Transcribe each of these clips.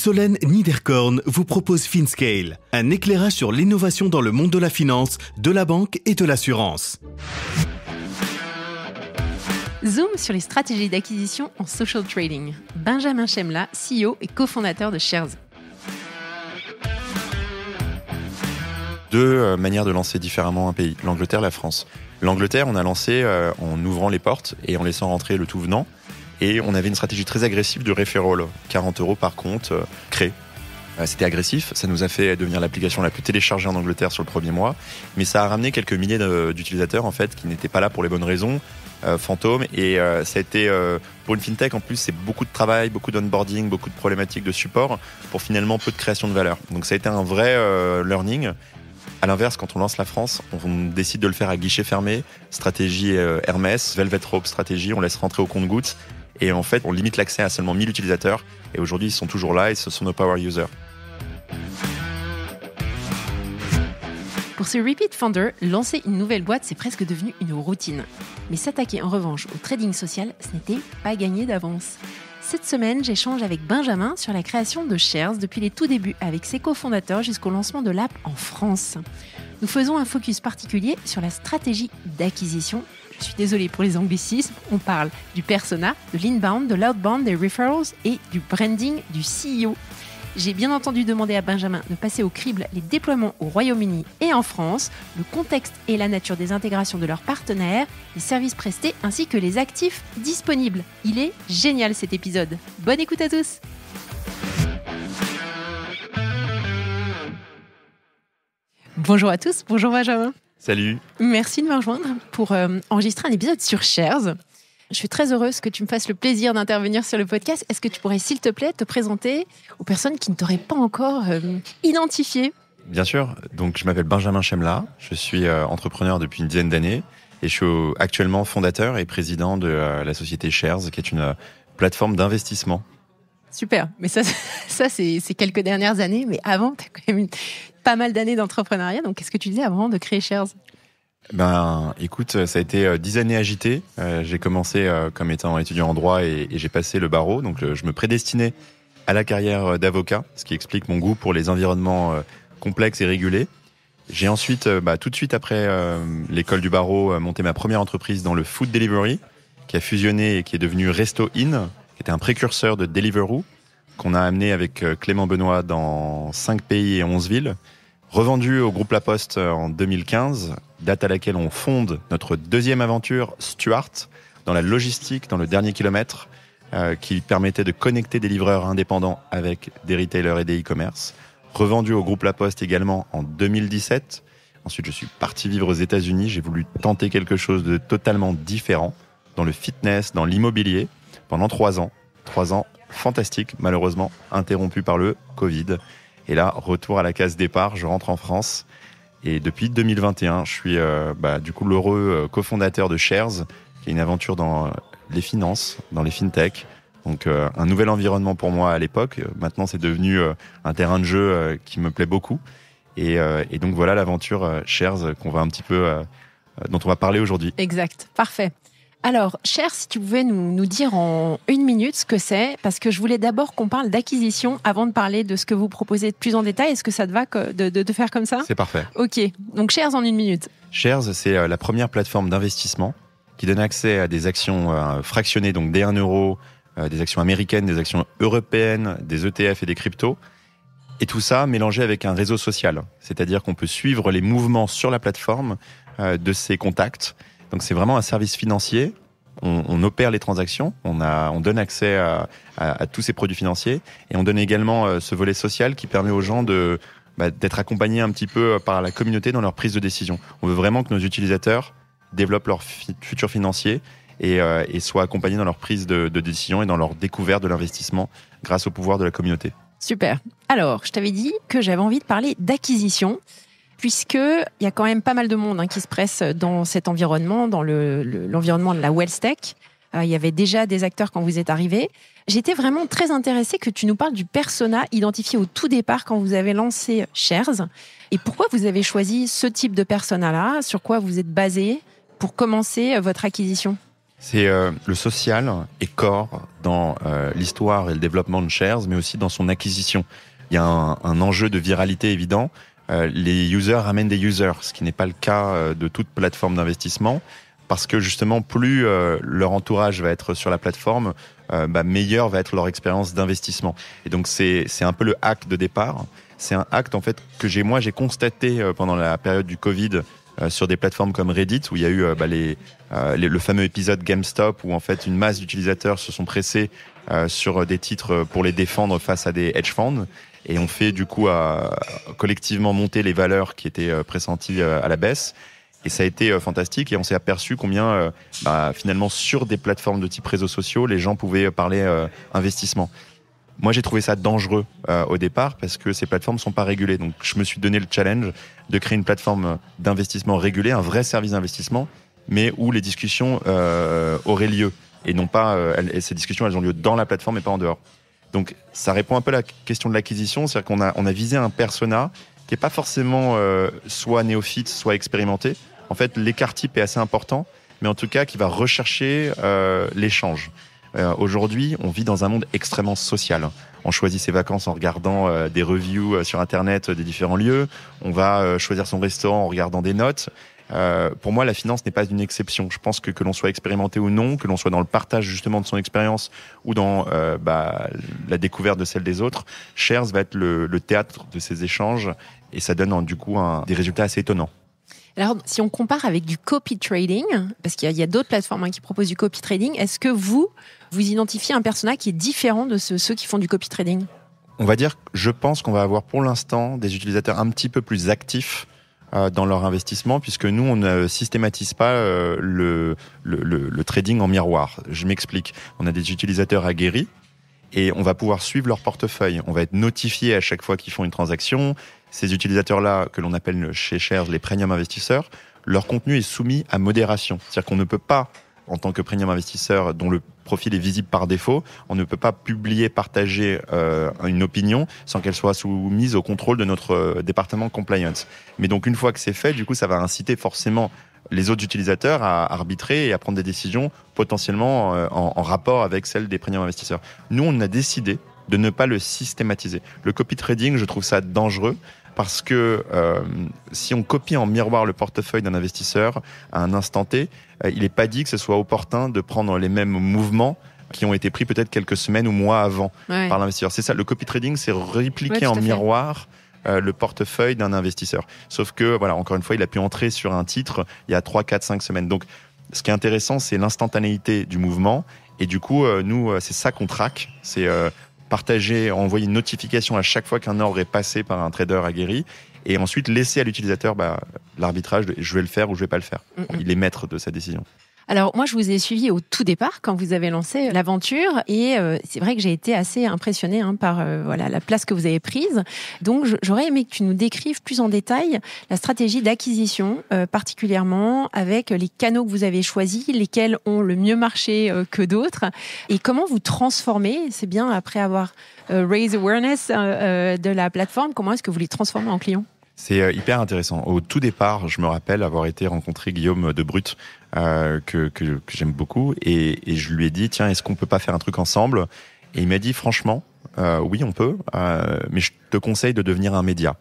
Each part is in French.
Solène Niederkorn vous propose FinScale, un éclairage sur l'innovation dans le monde de la finance, de la banque et de l'assurance. Zoom sur les stratégies d'acquisition en social trading. Benjamin Chemla, CEO et cofondateur de Shares. Deux manières de lancer différemment un pays, l'Angleterre, la France. L'Angleterre, on a lancé en ouvrant les portes et en laissant rentrer le tout venant. Et on avait une stratégie très agressive de referral, 40 € par compte créé. C'était agressif, ça nous a fait devenir l'application la plus téléchargée en Angleterre sur le premier mois, mais ça a ramené quelques milliers d'utilisateurs en fait qui n'étaient pas là pour les bonnes raisons, fantômes, et ça a été pour une fintech en plus c'est beaucoup de travail, beaucoup d'onboarding, beaucoup de problématiques de support pour finalement peu de création de valeur. Donc ça a été un vrai learning. À l'inverse, quand on lance la France, on décide de le faire à guichet fermé, stratégie Hermès, Velvet Rope stratégie, on laisse rentrer au compte-gouttes. Et en fait, on limite l'accès à seulement 1000 utilisateurs. Et aujourd'hui, ils sont toujours là et ce sont nos power users. Pour ce repeat founder, lancer une nouvelle boîte, c'est presque devenu une routine. Mais s'attaquer en revanche au trading social, ce n'était pas gagné d'avance. Cette semaine, j'échange avec Benjamin sur la création de Shares depuis les tout débuts avec ses cofondateurs jusqu'au lancement de l'app en France. Nous faisons un focus particulier sur la stratégie d'acquisition. Je suis désolée pour les anglicismes, on parle du persona, de l'inbound, de l'outbound, des referrals et du branding du CEO. J'ai bien entendu demander à Benjamin de passer au crible les déploiements au Royaume-Uni et en France, le contexte et la nature des intégrations de leurs partenaires, les services prestés ainsi que les actifs disponibles. Il est génial cet épisode. Bonne écoute à tous. Bonjour à tous, bonjour Benjamin. Salut. Merci de me rejoindre pour enregistrer un épisode sur Shares. Je suis très heureuse que tu me fasses le plaisir d'intervenir sur le podcast. Est-ce que tu pourrais, s'il te plaît, te présenter aux personnes qui ne t'auraient pas encore identifié ? Bien sûr. Donc, je m'appelle Benjamin Chemla. Je suis entrepreneur depuis une dizaine d'années et je suis actuellement fondateur et président de la société Shares, qui est une plateforme d'investissement. Super. Mais ça c'est quelques dernières années. Mais avant, tu as quand même pas mal d'années d'entrepreneuriat. Donc, qu'est-ce que tu disais avant de créer Shares ? Écoute, ça a été 10 années agitées. J'ai commencé comme étant étudiant en droit et j'ai passé le barreau. Donc, je me prédestinais à la carrière d'avocat, ce qui explique mon goût pour les environnements complexes et régulés. J'ai ensuite, tout de suite après l'école du barreau, monté ma première entreprise dans le food delivery, qui a fusionné et qui est devenu Resto In, qui était un précurseur de Deliveroo, qu'on a amené avec Clément Benoît dans 5 pays et 11 villes. Revendu au groupe La Poste en 2015, date à laquelle on fonde notre deuxième aventure, Stuart, dans la logistique, dans le dernier kilomètre, qui permettait de connecter des livreurs indépendants avec des retailers et des e-commerce. Revendu au groupe La Poste également en 2017. Ensuite, je suis parti vivre aux États-Unis. J'ai voulu tenter quelque chose de totalement différent dans le fitness, dans l'immobilier, pendant 3 ans. 3 ans fantastiques, malheureusement interrompus par le Covid. Et là, retour à la case départ, je rentre en France. Et depuis 2021, je suis du coup l'heureux cofondateur de Shares, qui est une aventure dans les finances, dans les fintech. Donc un nouvel environnement pour moi à l'époque. Maintenant, c'est devenu un terrain de jeu qui me plaît beaucoup. Et donc voilà l'aventure Shares qu'on va un petit peu dont on va parler aujourd'hui. Exact, parfait. Alors, Shares, si tu pouvais nous dire en 1 minute ce que c'est, parce que je voulais d'abord qu'on parle d'acquisition avant de parler de ce que vous proposez de plus en détail. Est-ce que ça te va de faire comme ça ? C'est parfait. Ok, donc Shares en 1 minute. Shares, c'est la première plateforme d'investissement qui donne accès à des actions fractionnées, donc dès 1 euro, des actions américaines, des actions européennes, des ETF et des cryptos. Et tout ça mélangé avec un réseau social. C'est-à-dire qu'on peut suivre les mouvements sur la plateforme de ses contacts. Donc c'est vraiment un service financier. On opère les transactions, on donne accès à tous ces produits financiers et on donne également ce volet social qui permet aux gens d'être accompagnés un petit peu par la communauté dans leur prise de décision. On veut vraiment que nos utilisateurs développent leur futur financier et soient accompagnés dans leur prise de décision et dans leur découverte de l'investissement grâce au pouvoir de la communauté. Super. Alors, je t'avais dit que j'avais envie de parler d'acquisition, puisqu'il y a quand même pas mal de monde qui se presse dans cet environnement, dans l'environnement de la wealth tech. Il y avait déjà des acteurs quand vous êtes arrivés. J'étais vraiment très intéressée que tu nous parles du persona identifié au tout départ quand vous avez lancé Shares. Et pourquoi vous avez choisi ce type de persona-là ? Sur quoi vous êtes basé pour commencer votre acquisition ? C'est le social est core dans l'histoire et le développement de Shares, mais aussi dans son acquisition. Il y a un enjeu de viralité évident. Les users ramènent des users, ce qui n'est pas le cas de toute plateforme d'investissement, parce que justement, plus leur entourage va être sur la plateforme, meilleure va être leur expérience d'investissement. Et donc, c'est un peu le hack de départ. C'est un hack en fait que j'ai constaté pendant la période du Covid sur des plateformes comme Reddit, où il y a eu le fameux épisode GameStop, où en fait une masse d'utilisateurs se sont pressés sur des titres pour les défendre face à des hedge funds. Et on fait du coup collectivement monter les valeurs qui étaient pressenties à la baisse. Et ça a été fantastique. Et on s'est aperçu combien finalement sur des plateformes de type réseaux sociaux, les gens pouvaient parler investissement. Moi, j'ai trouvé ça dangereux au départ parce que ces plateformes sont pas régulées. Donc, je me suis donné le challenge de créer une plateforme d'investissement régulée, un vrai service d'investissement, mais où les discussions auraient lieu. Et non pas, ces discussions, elles ont lieu dans la plateforme et pas en dehors. Donc, ça répond un peu à la question de l'acquisition. C'est-à-dire qu'on a visé un persona qui est pas forcément soit néophyte, soit expérimenté. En fait, l'écart type est assez important, mais en tout cas, qui va rechercher l'échange. Aujourd'hui, on vit dans un monde extrêmement social. On choisit ses vacances en regardant des reviews sur Internet des différents lieux. On va choisir son restaurant en regardant des notes. Pour moi, la finance n'est pas une exception. Je pense que l'on soit expérimenté ou non, que l'on soit dans le partage justement de son expérience ou dans la découverte de celle des autres, Shares va être le théâtre de ces échanges et ça donne du coup des résultats assez étonnants. Alors, si on compare avec du copy trading, parce qu'il y a d'autres plateformes qui proposent du copy trading, est-ce que vous identifiez un persona qui est différent de ceux qui font du copy trading ? On va dire, je pense qu'on va avoir pour l'instant des utilisateurs un petit peu plus actifs dans leur investissement, puisque nous, on ne systématise pas le trading en miroir. Je m'explique. On a des utilisateurs aguerris et on va pouvoir suivre leur portefeuille. On va être notifié à chaque fois qu'ils font une transaction. Ces utilisateurs-là, que l'on appelle chez Shares les premium investisseurs, leur contenu est soumis à modération. C'est-à-dire qu'on ne peut pas, en tant que premium investisseur dont le profil est visible par défaut, on ne peut pas publier, partager une opinion sans qu'elle soit soumise au contrôle de notre département compliance. Mais donc une fois que c'est fait, du coup, ça va inciter forcément les autres utilisateurs à arbitrer et à prendre des décisions potentiellement en rapport avec celles des premium investisseurs. Nous, on a décidé de ne pas le systématiser. Le copy trading, je trouve ça dangereux. Parce que si on copie en miroir le portefeuille d'un investisseur à un instant T, il n'est pas dit que ce soit opportun de prendre les mêmes mouvements qui ont été pris peut-être quelques semaines ou mois avant par l'investisseur. C'est ça, le copy trading, c'est répliquer en miroir le portefeuille d'un investisseur. Sauf que, voilà, encore une fois, il a pu entrer sur un titre il y a 3, 4, 5 semaines. Donc, ce qui est intéressant, c'est l'instantanéité du mouvement. Et du coup, nous, c'est ça qu'on traque. C'est partager, envoyer une notification à chaque fois qu'un ordre est passé par un trader aguerri et ensuite laisser à l'utilisateur l'arbitrage de je vais le faire ou je vais pas le faire. Il est maître de sa décision. Alors moi, je vous ai suivi au tout départ quand vous avez lancé l'aventure et c'est vrai que j'ai été assez impressionnée par la place que vous avez prise. Donc j'aurais aimé que tu nous décrives plus en détail la stratégie d'acquisition, particulièrement avec les canaux que vous avez choisis, lesquels ont le mieux marché que d'autres et comment vous transformez, c'est bien après avoir raise awareness de la plateforme, comment est-ce que vous les transformez en clients ? C'est hyper intéressant. Au tout départ, je me rappelle avoir été rencontrer Guillaume de Brut, que j'aime beaucoup, et je lui ai dit, tiens, est-ce qu'on peut pas faire un truc ensemble ? Et il m'a dit, franchement, oui, on peut, mais je te conseille de devenir un média.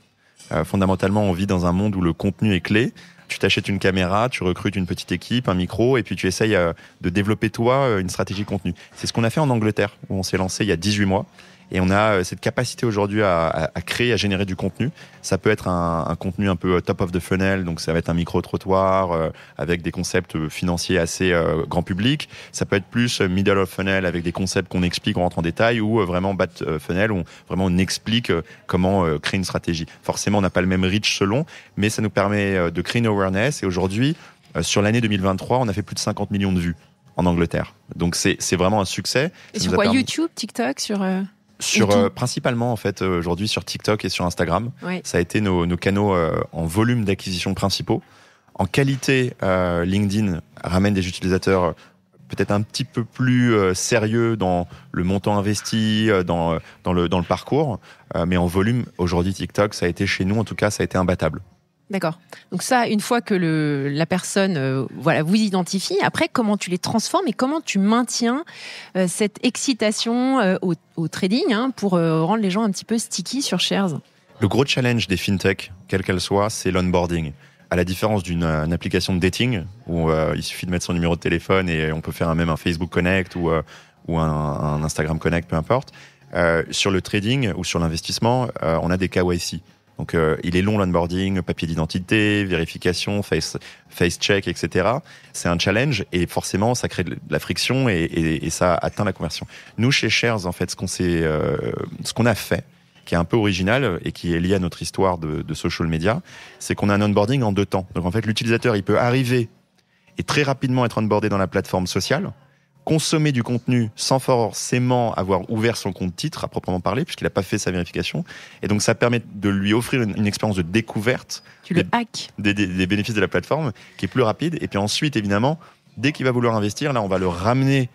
Fondamentalement, on vit dans un monde où le contenu est clé. Tu t'achètes une caméra, tu recrutes une petite équipe, un micro, et puis tu essayes de développer toi une stratégie contenu. C'est ce qu'on a fait en Angleterre, où on s'est lancé il y a 18 mois. Et on a cette capacité aujourd'hui à créer, à générer du contenu. Ça peut être un contenu un peu top of the funnel, donc ça va être un micro-trottoir avec des concepts financiers assez grand public. Ça peut être plus middle of funnel avec des concepts qu'on explique, on rentre en détail, ou vraiment bat funnel où vraiment on explique comment créer une stratégie. Forcément, on n'a pas le même reach selon, mais ça nous permet de créer une awareness. Et aujourd'hui, sur l'année 2023, on a fait plus de 50 millions de vues en Angleterre. Donc c'est vraiment un succès. Et sur quoi, YouTube, TikTok, principalement en fait aujourd'hui sur TikTok et sur Instagram. Ouais. Ça a été nos canaux en volume d'acquisition principaux. En qualité, LinkedIn ramène des utilisateurs peut-être un petit peu plus sérieux dans le montant investi, dans le parcours. Mais en volume, aujourd'hui TikTok, ça a été chez nous, en tout cas, ça a été imbattable. D'accord. Donc ça, une fois que la personne vous identifie, après, comment tu les transformes et comment tu maintiens cette excitation au trading pour rendre les gens un petit peu sticky sur Shares? Le gros challenge des fintech, quelle qu'elle soit, c'est l'onboarding. À la différence d'une application de dating, où il suffit de mettre son numéro de téléphone et on peut faire même un Facebook Connect ou un Instagram Connect, peu importe. Sur le trading ou sur l'investissement, on a des KYC. Donc, il est long l'onboarding, papier d'identité, vérification, face check, etc. C'est un challenge et forcément, ça crée de la friction et ça atteint la conversion. Nous, chez Shares, en fait, ce qu'on a fait, qui est un peu original et qui est lié à notre histoire de social media, c'est qu'on a un onboarding en 2 temps. Donc, en fait, l'utilisateur, il peut arriver et très rapidement être onboardé dans la plateforme sociale, consommer du contenu sans forcément avoir ouvert son compte titre à proprement parler, puisqu'il n'a pas fait sa vérification. Et donc, ça permet de lui offrir une expérience de découverte des bénéfices de la plateforme qui est plus rapide. Et puis ensuite, évidemment, dès qu'il va vouloir investir, là, on va le ramener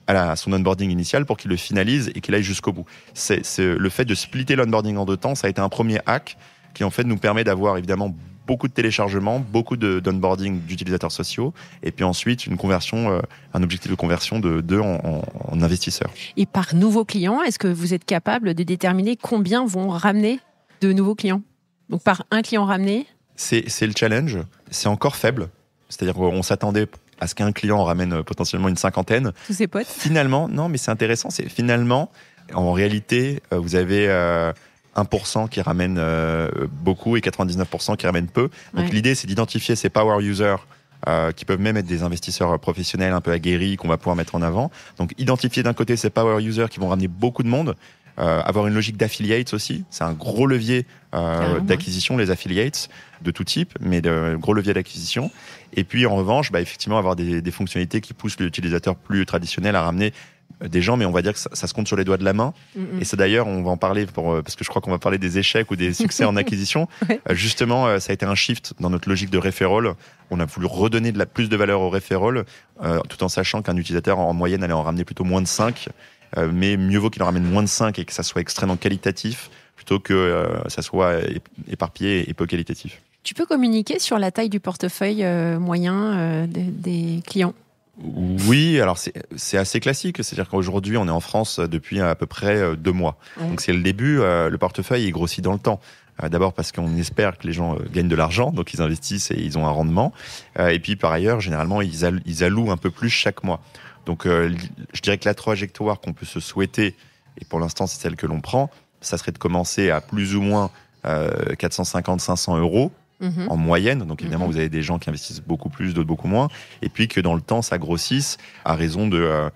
à son onboarding initial pour qu'il le finalise et qu'il aille jusqu'au bout. C'est le fait de splitter l'onboarding en 2 temps, ça a été un premier hack qui, en fait, nous permet d'avoir, évidemment, beaucoup de téléchargements, beaucoup d'onboarding d'utilisateurs sociaux, et puis ensuite une conversion, un objectif de conversion en investisseurs. Et par nouveaux clients, est-ce que vous êtes capable de déterminer combien vont ramener de nouveaux clients? Donc par un client ramené? C'est le challenge, c'est encore faible, c'est-à-dire qu'on s'attendait à ce qu'un client ramène potentiellement une 50aine. Tous ses potes? Finalement, non, mais c'est intéressant, en réalité, vous avez 1% qui ramène beaucoup et 99% qui ramènent peu. Donc l'idée, c'est d'identifier ces power users qui peuvent même être des investisseurs professionnels un peu aguerris qu'on va pouvoir mettre en avant. Donc identifier d'un côté ces power users qui vont ramener beaucoup de monde, avoir une logique d'affiliates aussi. C'est un gros levier d'acquisition, les affiliates de tout type, mais de gros levier d'acquisition. Et puis en revanche, effectivement, avoir des fonctionnalités qui poussent l'utilisateur plus traditionnel à ramener des gens, mais on va dire que ça se compte sur les doigts de la main. Et c'est d'ailleurs, on va en parler parce que je crois qu'on va parler des échecs ou des succès en acquisition. Justement, ça a été un shift dans notre logique de referral. On a voulu redonner plus de valeur au referral, tout en sachant qu'un utilisateur en moyenne allait en ramener plutôt moins de 5. Mais mieux vaut qu'il en ramène moins de 5 et que ça soit extrêmement qualitatif plutôt que ça soit éparpillé et peu qualitatif. Tu peux communiquer sur la taille du portefeuille moyen des clients? Oui, alors c'est assez classique. C'est-à-dire qu'aujourd'hui, on est en France depuis à peu près 2 mois. Donc c'est le début. Le portefeuille, il grossit dans le temps. D'abord parce qu'on espère que les gens gagnent de l'argent, donc ils investissent et ils ont un rendement. Et puis par ailleurs, généralement, ils allouent un peu plus chaque mois. Donc je dirais que la trajectoire qu'on peut se souhaiter, et pour l'instant c'est celle que l'on prend, ça serait de commencer à plus ou moins 450-500 euros en moyenne. Donc évidemment, vous avez des gens qui investissent beaucoup plus, d'autres beaucoup moins. Et puis que dans le temps, ça grossisse à raison de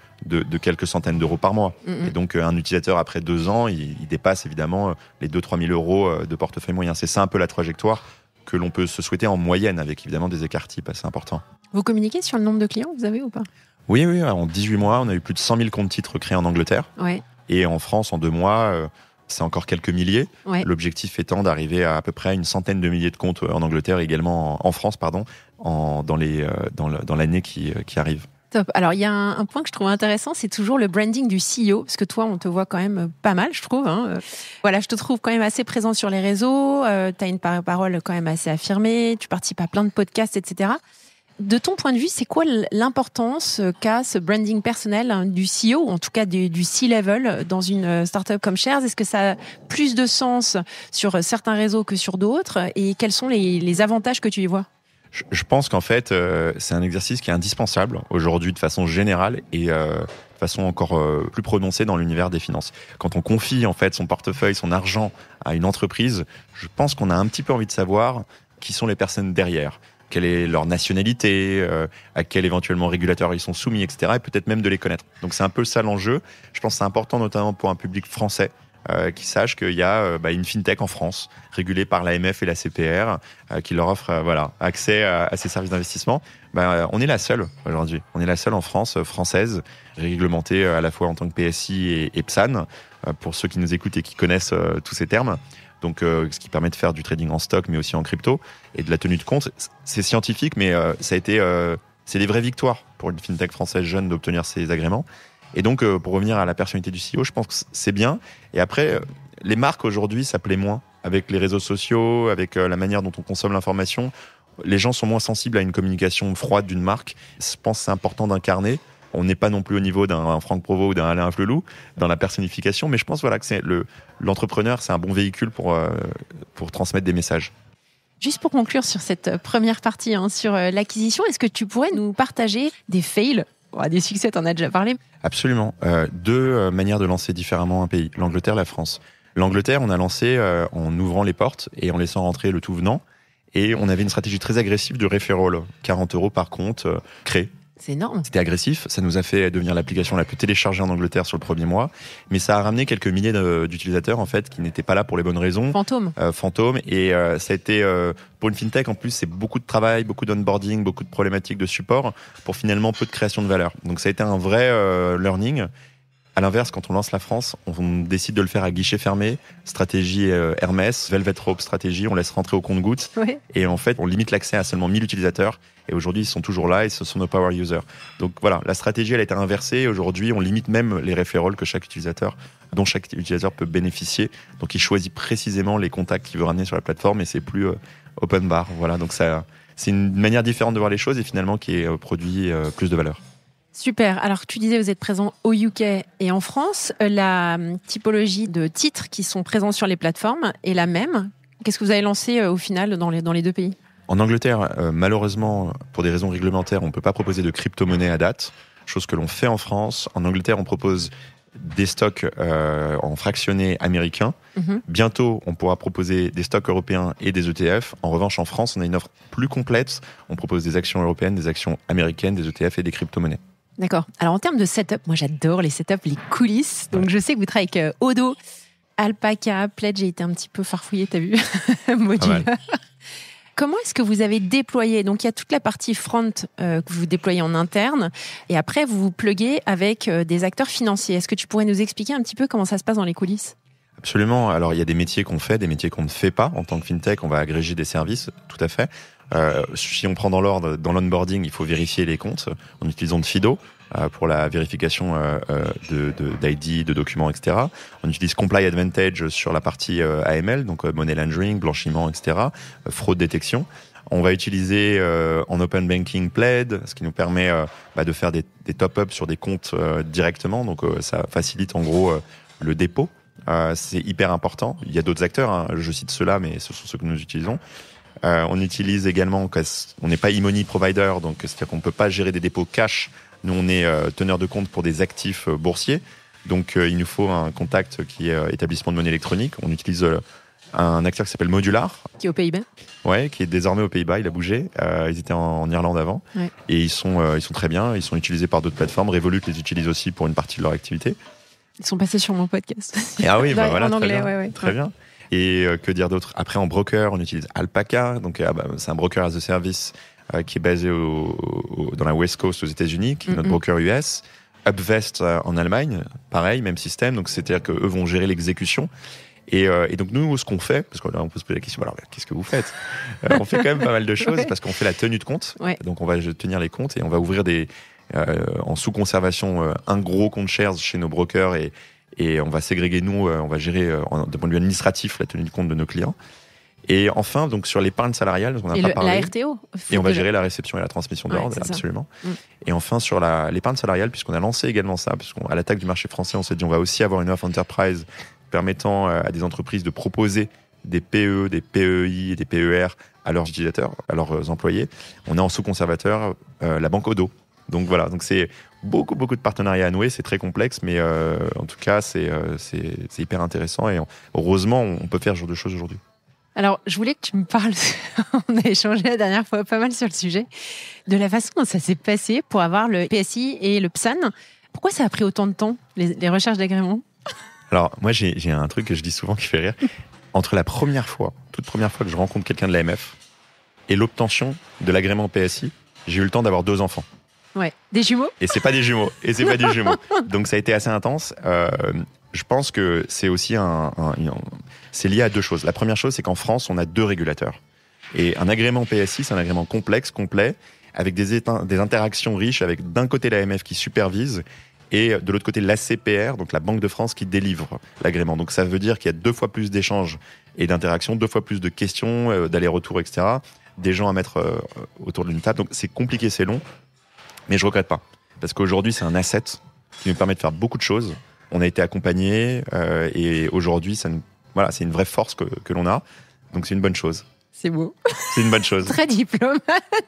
quelques centaines d'euros par mois. Et donc un utilisateur, après 2 ans, il dépasse évidemment les 2-3 000 euros de portefeuille moyen. C'est ça un peu la trajectoire que l'on peut se souhaiter en moyenne, avec évidemment des écarts types assez importants. Vous communiquez sur le nombre de clients que vous avez ou pas? Oui, en 18 mois, on a eu plus de 100 000 comptes titres créés en Angleterre. Ouais. Et en France, en 2 mois, c'est encore quelques milliers. Ouais. L'objectif étant d'arriver à peu près une centaine de milliers de comptes en Angleterre, également en France, dans l'année qui arrive. Top. Alors, il y a un point que je trouve intéressant, c'est toujours le branding du CEO, parce que toi, on te voit quand même pas mal, je trouve. Voilà, je te trouve quand même assez présent sur les réseaux, tu as une parole quand même assez affirmée, tu participes à plein de podcasts, etc. De ton point de vue, c'est quoi l'importance qu'a ce branding personnel du CEO, ou en tout cas du C-level dans une startup comme Shares? Est-ce que ça a plus de sens sur certains réseaux que sur d'autres? Et quels sont les avantages que tu y vois? Je pense qu'en fait, c'est un exercice qui est indispensable aujourd'hui de façon générale et de façon encore plus prononcée dans l'univers des finances. Quand on confie en fait son portefeuille, son argent à une entreprise, je pense qu'on a un petit peu envie de savoir qui sont les personnes derrière. Quelle est leur nationalité, à quel éventuellement régulateur ils sont soumis, etc. Et peut-être même de les connaître. Donc c'est un peu ça l'enjeu. Je pense que c'est important notamment pour un public français qui sache qu'il y a une fintech en France, régulée par l'AMF et la CPR, qui leur offre accès à ces services d'investissement. On est la seule aujourd'hui. On est la seule en France, française, réglementée à la fois en tant que PSI et PSAN, pour ceux qui nous écoutent et qui connaissent tous ces termes. Donc, ce qui permet de faire du trading en stock, mais aussi en crypto, et de la tenue de compte. C'est scientifique, mais c'est des vraies victoires pour une fintech française jeune d'obtenir ces agréments. Et donc, pour revenir à la personnalité du CEO, je pense que c'est bien. Et après, les marques aujourd'hui s'appelaient moins avec les réseaux sociaux, avec la manière dont on consomme l'information, les gens sont moins sensibles à une communication froide d'une marque. Je pense que c'est important d'incarner. On n'est pas non plus au niveau d'un Franck Provost ou d'un Alain Flelou dans la personnification, mais je pense voilà, que l'entrepreneur, c'est un bon véhicule pour transmettre des messages. Juste pour conclure sur cette première partie, sur l'acquisition, est-ce que tu pourrais nous partager des fails ? Des succès, tu en as déjà parlé. Absolument. Deux manières de lancer différemment un pays, l'Angleterre, la France. L'Angleterre, on a lancé en ouvrant les portes et en laissant rentrer le tout venant. Et on avait une stratégie très agressive de referral, 40 € par compte créé. C'est énorme. C'était agressif, ça nous a fait devenir l'application la plus téléchargée en Angleterre sur le premier mois, mais ça a ramené quelques milliers d'utilisateurs en fait qui n'étaient pas là pour les bonnes raisons. Fantômes. Et ça a été pour une fintech en plus, c'est beaucoup de travail, beaucoup d'onboarding, beaucoup de problématiques de support pour finalement peu de création de valeur. Donc ça a été un vrai learning. À l'inverse, quand on lance la France, on décide de le faire à guichet fermé, stratégie Hermès, Velvet Rope stratégie, on laisse rentrer au compte-gouttes. Ouais. Et en fait, on limite l'accès à seulement 1000 utilisateurs. Et aujourd'hui, ils sont toujours là et ce sont nos power users. Donc voilà, la stratégie, elle a été inversée. Et aujourd'hui, on limite même les referrals dont chaque utilisateur peut bénéficier. Donc il choisit précisément les contacts qu'il veut ramener sur la plateforme et c'est plus open bar. Voilà, donc ça, c'est une manière différente de voir les choses et finalement qui produit plus de valeur. Super. Alors, tu disais, vous êtes présent au UK et en France. La typologie de titres qui sont présents sur les plateformes est la même. Qu'est-ce que vous avez lancé au final dans les deux pays ? En Angleterre, malheureusement, pour des raisons réglementaires, on ne peut pas proposer de crypto-monnaie à date, chose que l'on fait en France. En Angleterre, on propose des stocks en fractionné américains. Mm-hmm. Bientôt, on pourra proposer des stocks européens et des ETF. En revanche, en France, on a une offre plus complète. On propose des actions européennes, des actions américaines, des ETF et des crypto-monnaies. D'accord. Alors, en termes de setup, moi, j'adore les setups, les coulisses. Donc, je sais que vous travaillez avec Odo, Alpaca, Pledge. J'ai été un petit peu farfouillée, t'as vu ? Module. Comment est-ce que vous avez déployé ? Donc, il y a toute la partie front que vous déployez en interne. Et après, vous vous pluguez avec des acteurs financiers. Est-ce que tu pourrais nous expliquer un petit peu comment ça se passe dans les coulisses ? Absolument. Alors, il y a des métiers qu'on fait, des métiers qu'on ne fait pas. En tant que fintech, on va agréger des services, tout à fait. Si on prend dans l'ordre, l'onboarding, il faut vérifier les comptes en utilisant Fido pour la vérification d'ID, de documents, etc. On utilise Comply Advantage sur la partie AML, donc money laundering, blanchiment, etc. Fraude détection. On va utiliser en open banking Plaid, ce qui nous permet de faire des top-ups sur des comptes directement. Donc ça facilite en gros le dépôt. C'est hyper important. Il y a d'autres acteurs, je cite ceux-là, mais ce sont ceux que nous utilisons. On utilise également, on n'est pas e-money provider, donc c'est-à-dire qu'on ne peut pas gérer des dépôts cash. Nous, on est teneur de compte pour des actifs boursiers. Donc, il nous faut un contact qui est établissement de monnaie électronique. On utilise un acteur qui s'appelle Modular. Qui est aux Pays-Bas. Ouais, qui est désormais aux Pays-Bas. Il a bougé. Ils étaient en Irlande avant. Ouais. Et ils sont très bien. Ils sont utilisés par d'autres plateformes. Revolut les utilise aussi pour une partie de leur activité. Ils sont passés sur mon podcast. Ah oui, voilà, en anglais, très bien. Et que dire d'autre ? Après, en broker, on utilise Alpaca. Donc, c'est un broker as a service qui est basé dans la West Coast aux États-Unis, qui est notre broker US. Upvest en Allemagne, pareil, même système. Donc, c'est-à-dire qu'eux vont gérer l'exécution. Et donc, nous, ce qu'on fait, parce que là, on peut se poser la question, alors, qu'est-ce que vous faites ? On fait quand même pas mal de choses parce qu'on fait la tenue de compte. Ouais. Donc, on va tenir les comptes et on va ouvrir en sous-conservation un gros compte shares chez nos brokers et on va ségréguer, nous, on va gérer d'un point de vue administratif la tenue de compte de nos clients. Et enfin, donc sur l'épargne salariale, on n'a pas parlé. La RTO. Et on va gérer la réception et la transmission d'ordre, absolument. Et enfin, sur l'épargne salariale, puisqu'on a lancé également ça, puisqu'à l'attaque du marché français, on s'est dit on va aussi avoir une offre enterprise permettant à des entreprises de proposer des PE, des PEI et des PER à leurs utilisateurs, à leurs employés. On a en sous-conservateur la banque Odo. Donc voilà, donc c'est beaucoup de partenariats à nouer, c'est très complexe, mais en tout cas, c'est hyper intéressant et heureusement, on peut faire ce genre de choses aujourd'hui. Alors, je voulais que tu me parles, on a échangé la dernière fois pas mal sur le sujet, de la façon dont ça s'est passé pour avoir le PSI et le PSAN. Pourquoi ça a pris autant de temps, les recherches d'agrément ? Alors, moi, j'ai un truc que je dis souvent qui fait rire. Entre la toute première fois que je rencontre quelqu'un de l'AMF et l'obtention de l'agrément PSI, j'ai eu le temps d'avoir 2 enfants. Ouais, des jumeaux ? Et c'est pas des jumeaux. Donc, ça a été assez intense. Je pense que c'est aussi c'est lié à 2 choses. La première chose, c'est qu'en France, on a 2 régulateurs. Et un agrément PSI, c'est un agrément complexe, complet, avec des interactions riches, avec d'un côté l'AMF qui supervise et de l'autre côté l'ACPR, donc la Banque de France qui délivre l'agrément. Donc ça veut dire qu'il y a 2 fois plus d'échanges et d'interaction, 2 fois plus de questions, d'aller-retour, etc. Des gens à mettre autour d'une table. Donc c'est compliqué, c'est long, mais je regrette pas. Parce qu'aujourd'hui, c'est un asset qui nous permet de faire beaucoup de choses. On a été accompagnés et aujourd'hui, c'est une vraie force que l'on a. Donc c'est une bonne chose. C'est beau. C'est une bonne chose. Très diplomate.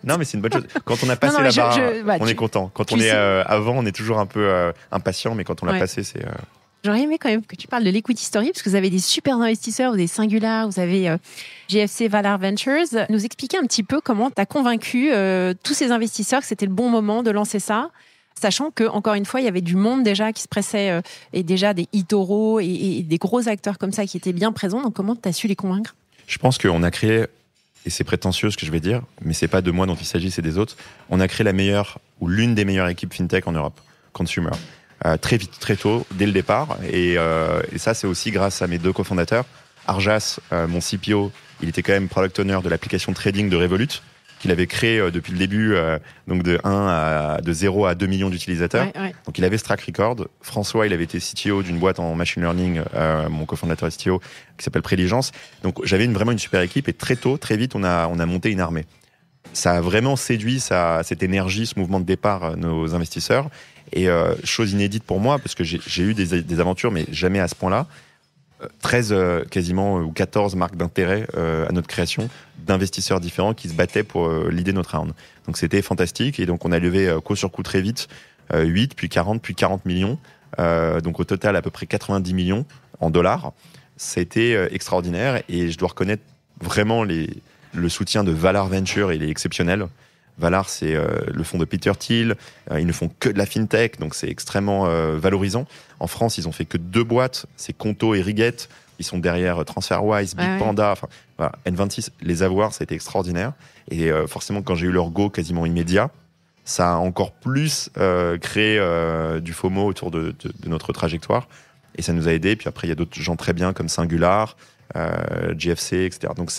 Non, mais c'est une bonne chose. Quand on a passé la barre, on est content. Quand on est avant, on est toujours un peu impatient, mais quand on l'a passé, c'est... J'aurais aimé quand même que tu parles de l'equity story, parce que vous avez des super investisseurs, vous avez Singular, vous avez GFC Valar Ventures. Nous expliquer un petit peu comment tu as convaincu tous ces investisseurs que c'était le bon moment de lancer ça, sachant que, encore une fois, il y avait du monde déjà qui se pressait, et déjà des eToro et des gros acteurs comme ça qui étaient bien présents. Donc comment tu as su les convaincre ? Je pense qu'on a créé, et c'est prétentieux ce que je vais dire, mais c'est pas de moi dont il s'agit, c'est des autres. On a créé la meilleure, ou l'une des meilleures équipes fintech en Europe, consumer. Très vite, très tôt, dès le départ. Et ça, c'est aussi grâce à mes 2 cofondateurs. Arjas, mon CPO, il était quand même product owner de l'application trading de Revolut, qu'il avait créé depuis le début, donc de 0 à 2 millions d'utilisateurs. Ouais. Donc il avait ce track record. François, il avait été CTO d'une boîte en machine learning, mon cofondateur et CTO, qui s'appelle Préligence. Donc j'avais vraiment une super équipe et très tôt, très vite, on a monté une armée. Ça a vraiment séduit cette énergie, ce mouvement de départ, nos investisseurs. Et chose inédite pour moi, parce que j'ai eu des aventures, mais jamais à ce point-là, 13 quasiment ou 14 marques d'intérêt à notre création, d'investisseurs différents qui se battaient pour l'idée de notre round. Donc c'était fantastique, et donc on a levé coup sur coup très vite, 8, puis 40 millions, donc au total à peu près 90 millions en dollars. C'était extraordinaire, et je dois reconnaître vraiment le soutien de Valar Venture, il est exceptionnel. Valar, c'est le fonds de Peter Thiel. Ils ne font que de la fintech, donc c'est extrêmement valorisant. En France, ils ont fait que 2 boîtes, c'est Conto et Riget. Ils sont derrière TransferWise, Bitpanda. Enfin, voilà, N26, les avoir, ça a été extraordinaire. Et forcément, quand j'ai eu leur go quasiment immédiat, ça a encore plus créé du FOMO autour de notre trajectoire. Et ça nous a aidés. Puis après, il y a d'autres gens très bien comme Singular, GFC, etc. Donc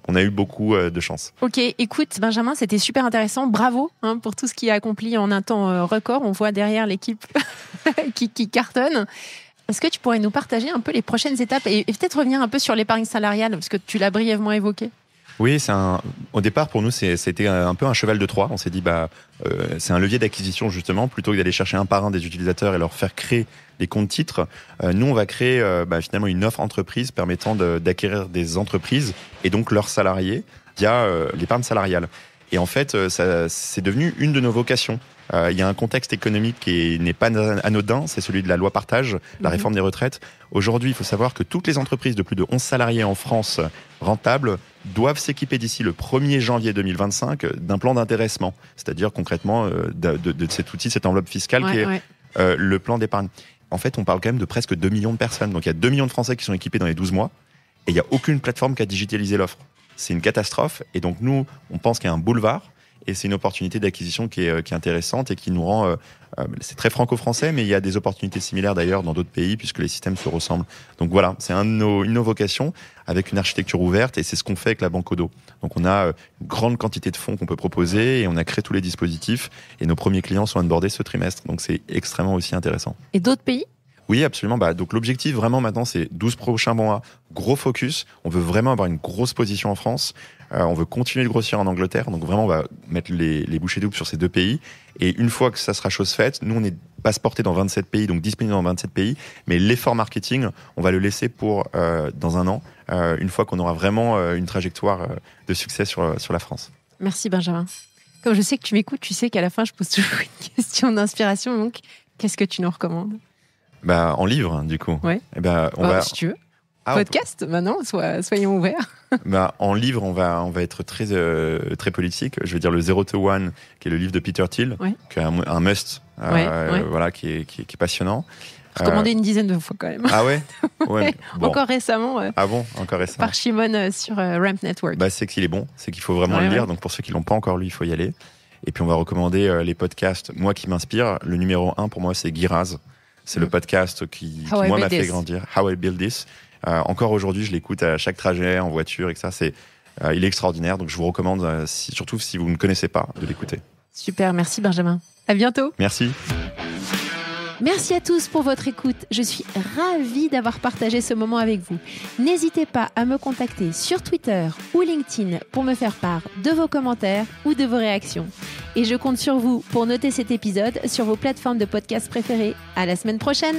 on a eu beaucoup de chance. Ok, écoute Benjamin, c'était super intéressant. Bravo pour tout ce qui est accompli en un temps record. On voit derrière l'équipe qui cartonne. Est-ce que tu pourrais nous partager un peu les prochaines étapes et peut-être revenir un peu sur l'épargne salariale, parce que tu l'as brièvement évoqué? Oui, au départ, pour nous, c'était un peu un cheval de Troie. On s'est dit, c'est un levier d'acquisition, justement, plutôt que d'aller chercher un par un des utilisateurs et leur faire créer des comptes titres. Nous, on va créer finalement une offre entreprise permettant d'acquérir des entreprises et donc leurs salariés via l'épargne salariale. Et en fait, c'est devenu une de nos vocations. Il y a un contexte économique qui n'est pas anodin, c'est celui de la loi partage, la réforme des retraites. Aujourd'hui, il faut savoir que toutes les entreprises de plus de 11 salariés en France rentables doivent s'équiper d'ici le 1er janvier 2025 d'un plan d'intéressement, c'est-à-dire concrètement de cet outil, cette enveloppe fiscale qui est le plan d'épargne. En fait, on parle quand même de presque 2 millions de personnes. Donc il y a 2 millions de Français qui sont équipés dans les 12 mois et il n'y a aucune plateforme qui a digitalisé l'offre. C'est une catastrophe et donc nous, on pense qu'il y a un boulevard. Et c'est une opportunité d'acquisition qui est intéressante et qui nous rend... c'est très franco-français, mais il y a des opportunités similaires d'ailleurs dans d'autres pays puisque les systèmes se ressemblent. Donc voilà, c'est une de nos vocations avec une architecture ouverte et c'est ce qu'on fait avec la Banque Odo. Donc on a une grande quantité de fonds qu'on peut proposer et on a créé tous les dispositifs et nos premiers clients sont onboardés ce trimestre. Donc c'est extrêmement aussi intéressant. Et d'autres pays ? Oui, absolument. Donc l'objectif vraiment maintenant, c'est 12 prochains mois, gros focus. On veut vraiment avoir une grosse position en France. On veut continuer de grossir en Angleterre. Donc vraiment, on va mettre les bouchées doubles sur ces 2 pays. Et une fois que ça sera chose faite, nous, on est passeportés dans 27 pays, donc disponibles dans 27 pays. Mais l'effort marketing, on va le laisser pour dans un an, une fois qu'on aura vraiment une trajectoire de succès sur la France. Merci Benjamin. Comme je sais que tu m'écoutes, tu sais qu'à la fin, je pose toujours une question d'inspiration. Donc, qu'est-ce que tu nous recommandes ? En livre, du coup. Ouais. Si tu veux. Podcast, maintenant, soyons ouverts. En livre, on va être très très politique. Je veux dire le 0 to 1, qui est le livre de Peter Thiel, qui est un must, voilà, qui est passionnant. Recommandé une dizaine de fois quand même. Ah ouais, ouais. Bon. Encore récemment. Ah bon, encore récemment. Par Shimon sur Ramp Network. C'est qu'il est bon, c'est qu'il faut vraiment le lire. Donc pour ceux qui l'ont pas encore lu, il faut y aller. Et puis on va recommander les podcasts. Moi qui m'inspire, le numéro 1 pour moi c'est Guy Raz. C'est le podcast qui moi m'a fait grandir. How I Build This. Encore aujourd'hui, je l'écoute à chaque trajet, en voiture, et ça, il est extraordinaire. Donc, je vous recommande, surtout si vous ne connaissez pas, de l'écouter. Super, merci Benjamin. À bientôt. Merci. Merci à tous pour votre écoute. Je suis ravie d'avoir partagé ce moment avec vous. N'hésitez pas à me contacter sur Twitter ou LinkedIn pour me faire part de vos commentaires ou de vos réactions. Et je compte sur vous pour noter cet épisode sur vos plateformes de podcast préférées. À la semaine prochaine!